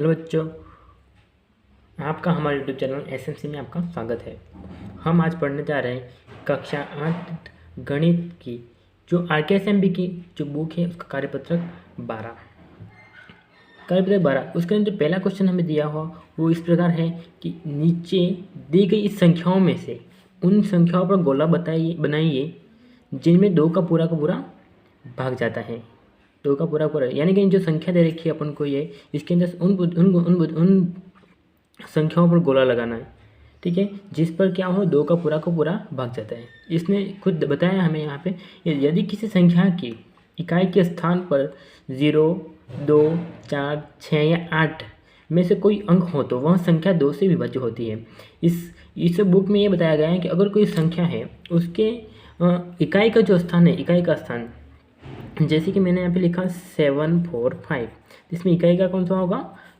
Hello बच्चों, आपका हमारे यूट्यूब चैनल एसएमसी में आपका स्वागत है। हम आज पढ़ने जा रहे हैं कक्षा 8 गणित की जो आरकेएसएमबी की जो बुक है उसका कार्यपत्रक 12 उसके अंदर जो पहला क्वेश्चन हमें दिया हुआ वो इस प्रकार है कि नीचे दी गई संख्याओं में से उन संख्याओं पर गोला बनाइए जिनमें 2 का पूरा भाग जाता है। 2 का पूरा यानी कि जो संख्या दे रखी है अपन को ये, इसके अंदर उन संख्याओं पर गोला लगाना है, ठीक है, जिस पर क्या हो 2 का पूरा भाग जाता है। इसने खुद बताया हमें यहाँ पे, यदि किसी संख्या की इकाई के स्थान पर 0, 2, 4, 6 या 8 में से कोई अंक हो तो वह संख्या 2 से विभाज्य होती है। इस बुक में ये बताया गया है कि अगर कोई संख्या है उसके इकाई का जो स्थान है, इकाई का स्थान, जैसे कि मैंने यहाँ पे लिखा 7, 4, 5, इसमें इकाई का कौन सा होगा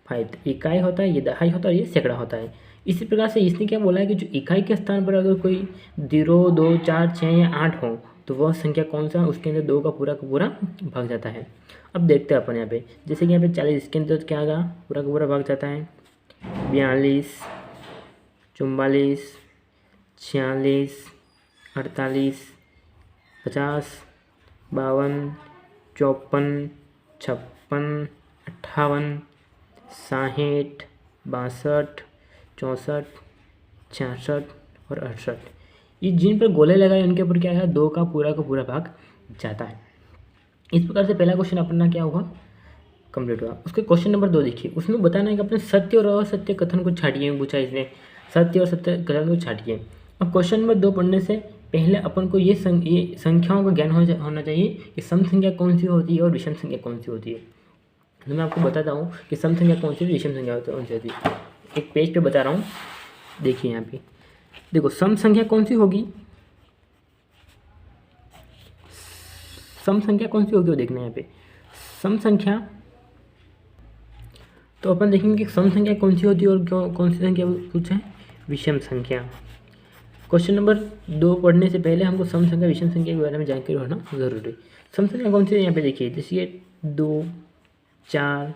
5, इकाई होता है, ये दहाई होता है, ये सैकड़ा होता है। इसी प्रकार से इसने क्या बोला है कि जो इकाई के स्थान पर अगर कोई 0, 2, 4, 6 या 8 हो तो वह संख्या कौन सा, उसके अंदर 2 का पूरा भाग जाता है। अब देखते हैं अपन यहाँ पे, जैसे कि यहाँ पे 40, इसके अंदर क्या आएगा, पूरा भाग जाता है। 42, 44, 46, 48, 50, 52, 54, 56, 58, 60, 62, 64, 66 और 68, ये जिन पर गोले लगाए उनके ऊपर क्या है 2 का पूरा भाग जाता है। इस प्रकार से पहला क्वेश्चन अपना क्या हुआ, कंप्लीट हुआ। उसके क्वेश्चन नंबर 2 देखिए, उसमें बताना है कि अपने सत्य और असत्य कथन को छाटिए, पूछा इसने, सत्य और सत्य कथन को छाटिए। अब क्वेश्चन नंबर 2 पढ़ने से पहले अपन को ये संख्याओं का ज्ञान होना चाहिए कि सम संख्या कौन सी होती है और विषम संख्या कौन सी होती है। तो मैं आपको बताता हूँ कि सम संख्या कौन सी, विषम संख्या कौन सी होती है। एक पेज पे बता रहा हूँ, देखिए यहाँ पे देखो, सम संख्या कौन सी होगी, सम संख्या कौन सी होगी वो देखना है यहाँ पे। सम संख्या तो अपन देखेंगे कि सम संख्या कौन सी होती है और कौन सी संख्या पूछा है, विषम संख्या। क्वेश्चन नंबर 2 पढ़ने से पहले हमको सम संख्या विषम संख्या के बारे में जानकारी होना जरूरी है। सम संख्या कौन सी है यहाँ पे देखिए, जैसे 2, 4,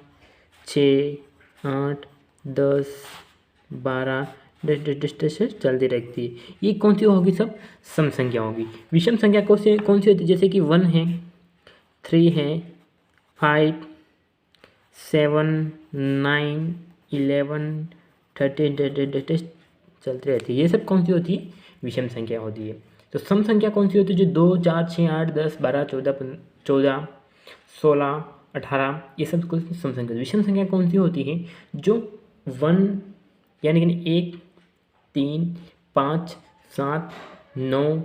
6, 8, 10, 12 से चलती रहती है। ये कौन सी होगी, सब सम संख्या होगी। विषम संख्या कौन सी होती है, जैसे कि 1 है, 3 है, 5, 7, 9, 11, 13 चलती रहती है। ये सब कौन सी होती है, विषम संख्या होती है। तो सम संख्या कौन सी होती है, जो 2, 4, 6, 8, 10, 12, 14, 16, 18, ये सब कुछ सम संख्या। विषम संख्या कौन सी होती है, जो 1 यानी कि 1, 3, 5, 7, 9,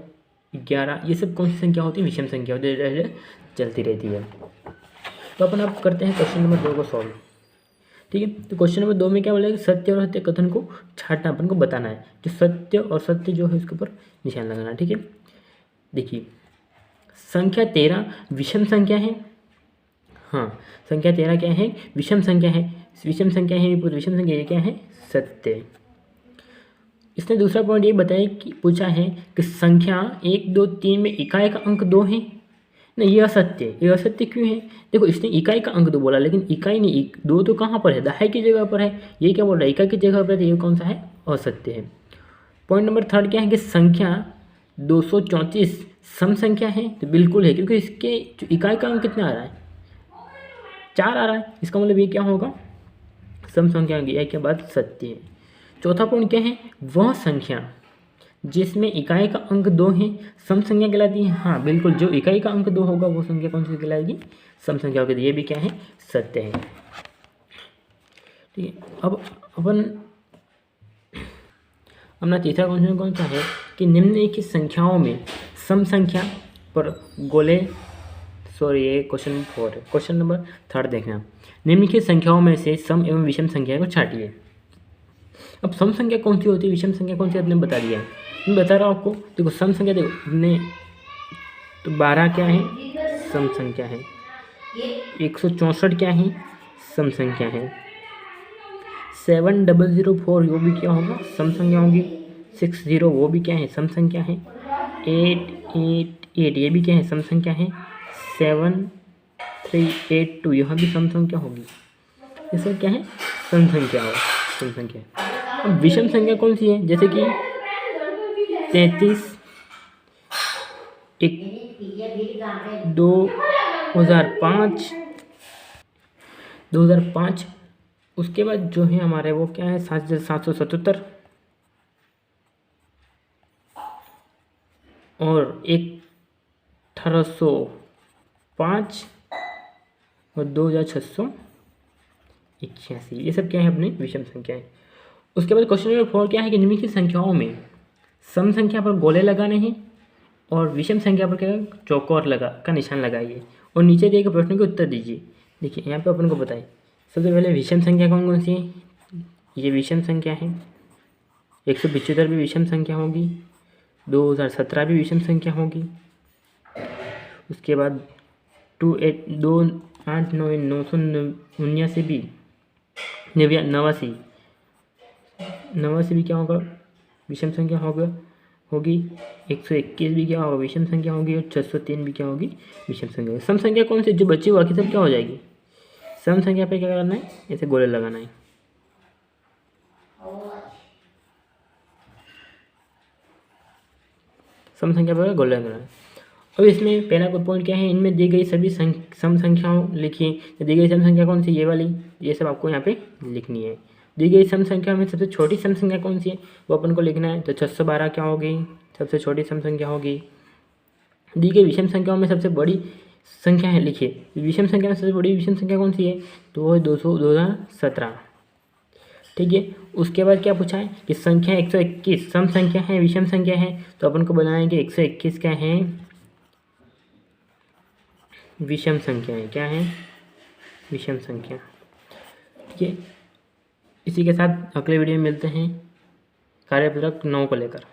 11, ये सब कौन सी संख्या होती है, विषम संख्या होती है, चलती रहती है। तो अपन अब करते हैं क्वेश्चन नंबर 2 को सॉल्व, ठीक है। तो क्वेश्चन नंबर 2 में क्या बोला, सत्य और असत्य कथन को छाटना, अपन को बताना है। जो सत्य और सत्य जो है उसके ऊपर निशान लगाना, ठीक है। देखिए संख्या 13 विषम संख्या है, हाँ संख्या 13 क्या है, विषम संख्या है। विषम संख्या है, विषम संख्या ये क्या है, सत्य। इसने दूसरा पॉइंट ये बताया कि पूछा है कि संख्या 1, 2, 3 में इकाई का अंक 2 है। नहीं, ये असत्य, ये असत्य क्यों है, देखो इसने इकाई का अंक 2 बोला, लेकिन इकाई नहीं, 2 तो कहाँ पर है, दहाई की जगह पर है। ये क्या बोल रहा है, इकाई की जगह पर है, ये कौन सा है, असत्य है। पॉइंट नंबर 3 क्या है कि संख्या 234 सम संख्या है, तो बिल्कुल है, क्योंकि इसके जो इकाई का अंक कितना आ रहा है, 4 आ रहा है। इसका मतलब ये क्या होगा, सम संख्या होगी, यह क्या बात सत्य है। चौथा पॉइंट क्या है, वह संख्या जिसमें इकाई का अंक 2 है सम संख्या कहलाती है। हाँ बिल्कुल, जो इकाई का अंक 2 होगा वो संख्या कौन सी कहलाएगी, सम संख्या होगी। ये भी क्या है, सत्य है, ठीक है। अब अपन अपना तीसरा क्वेश्चन कौन सा है कि निम्नलिखित संख्याओं में सम संख्या पर गोले, सॉरी ये क्वेश्चन 4 है। क्वेश्चन नंबर 3 देखना, निम्नलिखित संख्याओं में से सम एवं विषम संख्या को छाटिए। अब सम संख्या कौन सी होती है, विषम संख्या कौन सी, आपने बता दिया है, मैं बता रहा हूँ आपको। देखो सम संख्या, देखो हमने तो 12 क्या है, सम संख्या है। 164 क्या है, सम संख्या है। 7004 वो भी क्या होगा, सम संख्या होगी। 60 वो भी क्या है, सम संख्या है। 888 ये भी क्या है, सम संख्या है। 7382 यह भी सम संख्या होगी। ये सब क्या है, सम संख्या हो, सम संख्या। अब विषम संख्या कौन सी है, जैसे कि 33 2005 उसके बाद जो है हमारे वो क्या है 7,777 और 1805 और 2,681, ये सब क्या है अपने विषम संख्याएं। उसके बाद क्वेश्चन नंबर 4 क्या है कि निम्नलिखित संख्याओं में सम संख्या पर गोले लगाने हैं और विषम संख्या पर क्या चौकोर का निशान लगाइए और नीचे दिए गए प्रश्नों के उत्तर दीजिए। देखिए यहाँ पे अपन को बताइए, सबसे पहले विषम संख्या कौन कौन सी है, ये विषम संख्या है, 175 भी विषम संख्या होगी, 2017 भी विषम संख्या होगी, उसके बाद 2899 भी 89 भी क्या होगा विषम संख्या होगी, 121 भी क्या होगा विषम संख्या होगी और 603 भी क्या होगी विषम संख्या। सम संख्या कौन सी जो बची बाकी सब क्या हो जाएगी, सम संख्या पे क्या करना है, ऐसे गोले लगाना है। सम संख्या पर गोले लगाना है। अब इसमें पहला पॉइंट क्या है, इनमें दी गई सभी सम संख्याओं लिखिए। दी गई सम संख्या कौन सी, ये वाली, ये सब आपको यहाँ पे लिखनी है। दी गई सम संख्या में सबसे छोटी सम संख्या कौन सी है वो अपन को लिखना है, तो 612 क्या होगी सबसे छोटी सम संख्या होगी। दी गई विषम संख्याओं में सबसे बड़ी संख्या है, लिखिए विषम संख्या में सबसे बड़ी विषम संख्या कौन सी है, तो वो है 2017। ठीक है, उसके बाद क्या पूछा है कि संख्या 121 सम संख्या है विषम संख्या है, तो अपन को बनाना है कि 121 क्या है विषम संख्या है, क्या है विषम संख्या। ठीक है, इसी के साथ अगले वीडियो में मिलते हैं कार्यपत्रक 9 को लेकर।